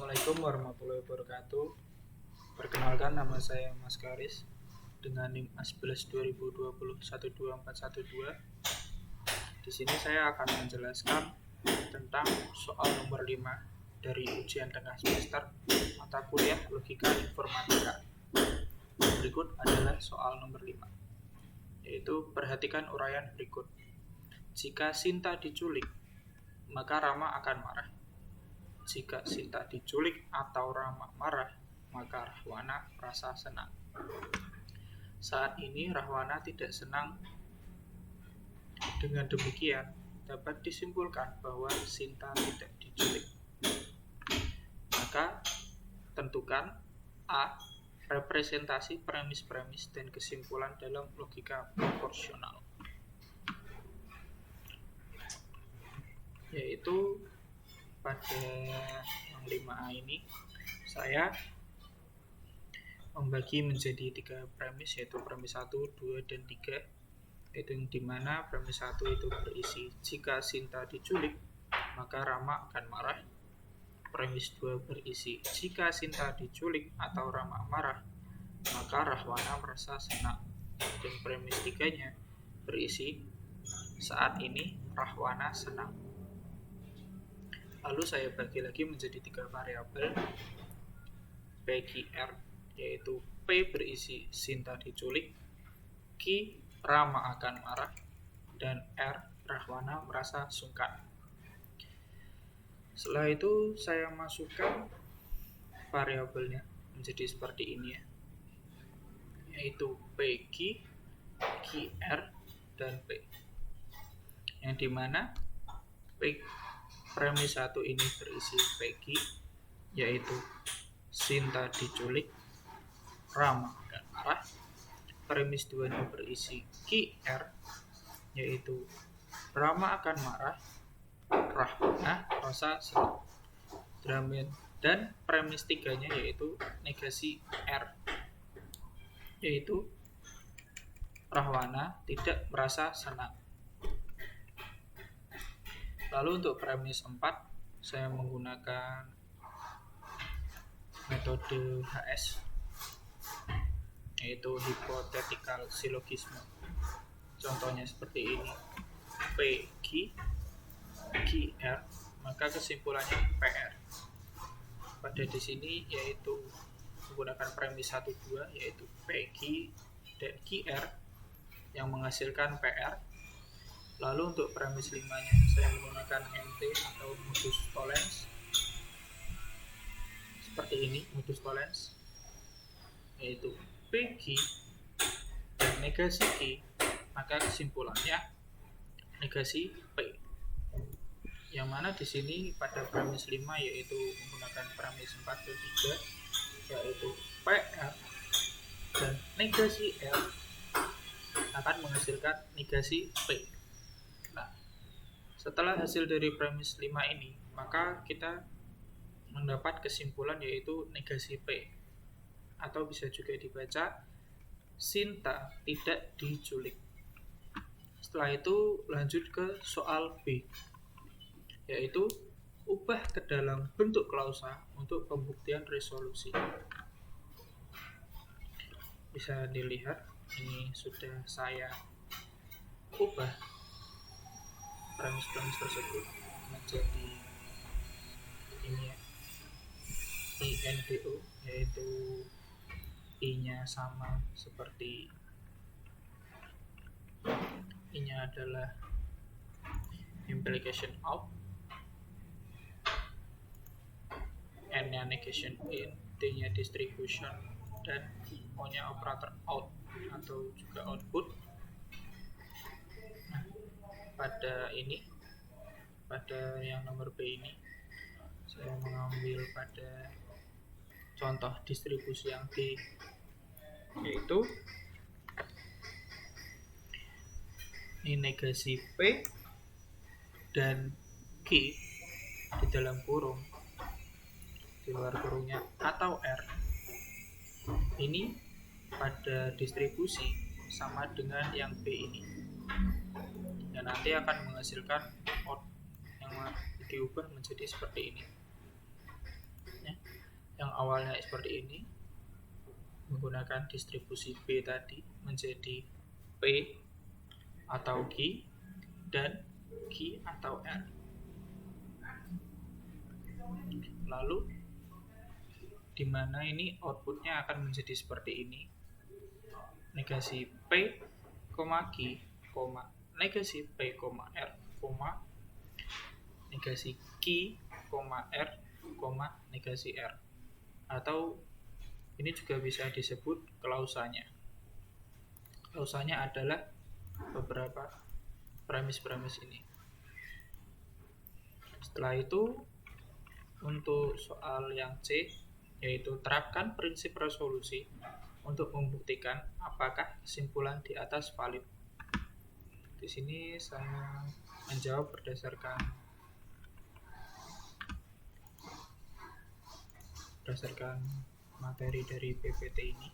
Assalamualaikum warahmatullahi wabarakatuh. Perkenalkan, nama saya Mas Karis dengan NIM A11 2020 12412. Di sini saya akan menjelaskan tentang soal nomor 5 dari ujian tengah semester mata kuliah Logika Informatika. Berikut adalah soal nomor 5, yaitu perhatikan uraian berikut. Jika Sinta diculik, maka Rama akan marah. Jika Sinta diculik atau Rama marah, maka Rahwana merasa senang. Saat ini Rahwana tidak senang. Dengan demikian, dapat disimpulkan bahwa Sinta tidak diculik. Maka tentukan A. Representasi premis-premis dan kesimpulan dalam logika proporsional, yaitu pada yang 5A ini saya membagi menjadi 3 premis, yaitu premis 1, 2, dan 3, yaitu yang dimana premis 1 itu berisi jika Sinta diculik maka Rama akan marah. Premis 2 berisi jika Sinta diculik atau Rama marah maka Rahwana merasa senang. Dan premis 3-nya berisi saat ini Rahwana senang. Lalu saya bagi lagi menjadi 3 variabel PQR, yaitu P berisi Sinta diculik, Q Rama akan marah, dan R Rahwana merasa sungkan. Setelah itu saya masukkan variabelnya menjadi seperti ini ya, yaitu PQ, QR, dan P, yang dimana P premis 1 ini berisi PQ, yaitu Sinta diculik, Rama akan marah. Premis 2 ini berisi QR, yaitu Rama akan marah, Rahwana merasa senang. Dan premis 3-nya yaitu negasi R, yaitu Rahwana tidak merasa senang. Lalu untuk premis 4 saya menggunakan metode HS, yaitu hypothetical syllogism. Contohnya seperti ini: PQ, QR, maka kesimpulannya PR. Pada di sini yaitu menggunakan premis 1, 2, yaitu PQ dan QR yang menghasilkan PR. Lalu untuk premis 5-nya saya menggunakan MT atau modus tollens. Seperti ini modus tollens, yaitu PQ dan negasi Q, maka kesimpulannya negasi P. Yang mana di sini pada premis 5 yaitu menggunakan premis 4 dan 3, yaitu PR dan negasi R akan menghasilkan negasi P. Nah, setelah hasil dari premis 5 ini, maka kita mendapat kesimpulan yaitu negasi P, atau bisa juga dibaca Sinta tidak diculik. Setelah itu lanjut ke soal B, yaitu ubah ke dalam bentuk klausa untuk pembuktian resolusi. Bisa dilihat ini sudah saya ubah premis-premis tersebut menjadi ini ya, INDO, yaitu I-nya sama seperti I-nya adalah implication out, N-nya negation in, D-nya distribution, dan O-nya operator out atau juga output. Nah, pada yang nomor B ini saya mengambil pada contoh distribusi yang D, yaitu ini negasi P dan Q di dalam kurung, di luar kurungnya atau R ini pada distribusi sama dengan yang B ini, dan nanti akan menghasilkan out yang diubah menjadi seperti ini. yang awalnya seperti ini menggunakan distribusi B tadi menjadi P atau Q dan Q atau R. Lalu di mana ini outputnya akan menjadi seperti ini, negasi P, Q, negasi P, R, negasi Q, R, negasi R. Atau ini juga bisa disebut klausanya. Klausanya adalah beberapa premis-premis ini. Setelah itu, untuk soal yang C, yaitu terapkan prinsip resolusi untuk membuktikan apakah kesimpulan di atas valid. Di sini saya menjawab berdasarkan materi dari PPT ini,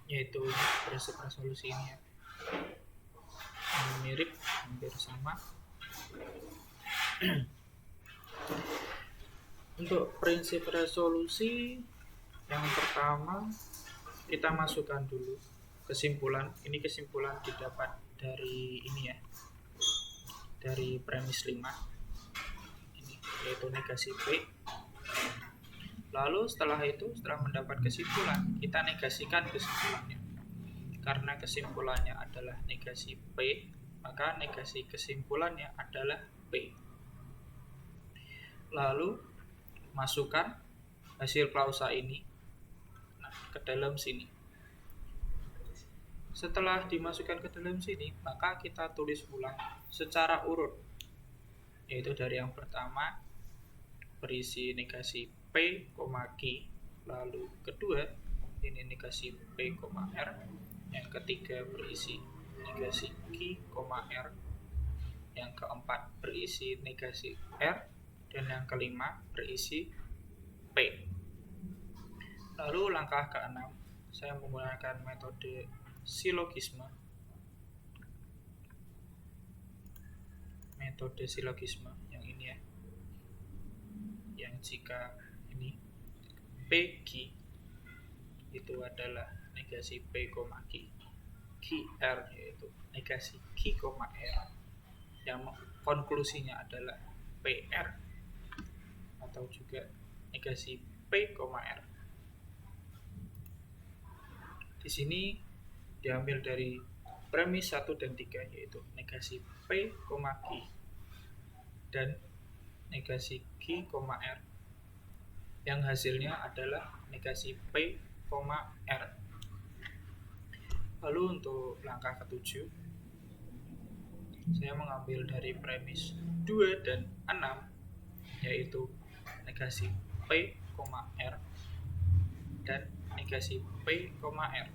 yaitu prinsip resolusi ini ya. Mirip, hampir sama. Untuk prinsip resolusi yang pertama, kita masukkan dulu kesimpulan. Ini kesimpulan didapat dari ini ya, dari premis 5 ini, yaitu negasi P. Lalu setelah mendapat kesimpulan, kita negasikan kesimpulannya. Karena kesimpulannya adalah negasi P, maka negasi kesimpulannya adalah P. Lalu masukkan hasil klausa ini ke dalam sini. Setelah dimasukkan ke dalam sini, maka kita tulis ulang secara urut, yaitu dari yang pertama berisi negasi P, Q, lalu kedua ini negasi P, R, yang ketiga berisi negasi Q, R, yang keempat berisi negasi R, dan yang kelima berisi P. Lalu langkah ke-6, saya menggunakan metode silogisme. Metode silogisme yang ini ya, yang jika ini PQ itu adalah negasi P, Q, QR yaitu negasi Q, R, yang konklusinya adalah PR atau juga negasi P, R. Di sini diambil dari premis 1 dan 3, yaitu negasi P, Q, dan negasi Q, R, yang hasilnya adalah negasi P, R. Lalu untuk langkah ke-7, saya mengambil dari premis 2 dan 6, yaitu negasi P, R, dan negasi P, R,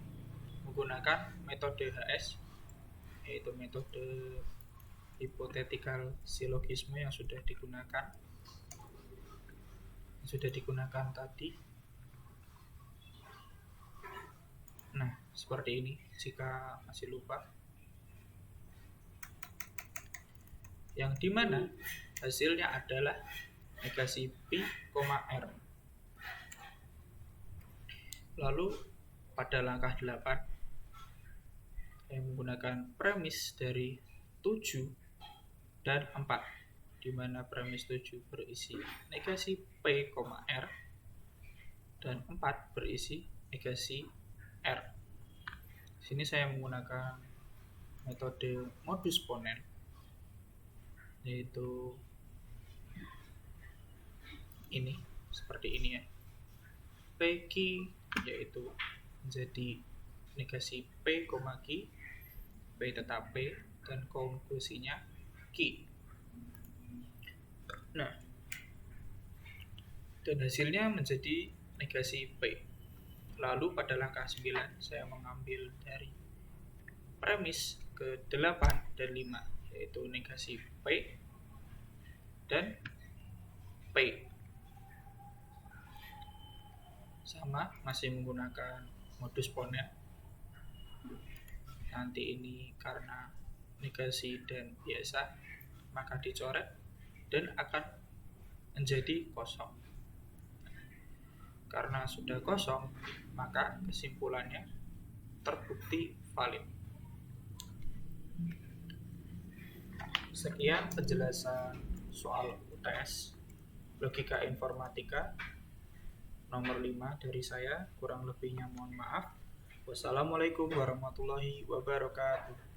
menggunakan metode HS, yaitu metode hypothetical syllogism yang sudah digunakan tadi. Nah, seperti ini jika masih lupa, yang dimana hasilnya adalah negasi P, R. Lalu pada langkah 8, saya menggunakan premis dari 7 dan 4, di mana premis 7 berisi negasi P, R, dan 4 berisi negasi R. Di sini saya menggunakan metode modus ponens, yaitu ini, seperti ini ya. PQ yaitu menjadi negasi P, Q, P tetap P, dan konklusinya Q. Nah, dan hasilnya menjadi negasi P. Lalu pada langkah 9, saya mengambil dari premis ke-8 dan 5, yaitu negasi P dan P. Sama, masih menggunakan modus ponens. Nanti ini karena negasi dan biasa, maka dicoret dan akan menjadi kosong. Karena sudah kosong, maka kesimpulannya terbukti valid. Sekian penjelasan soal UTS Logika Informatika nomor 5 dari saya. Kurang lebihnya mohon maaf. Wassalamualaikum warahmatullahi wabarakatuh.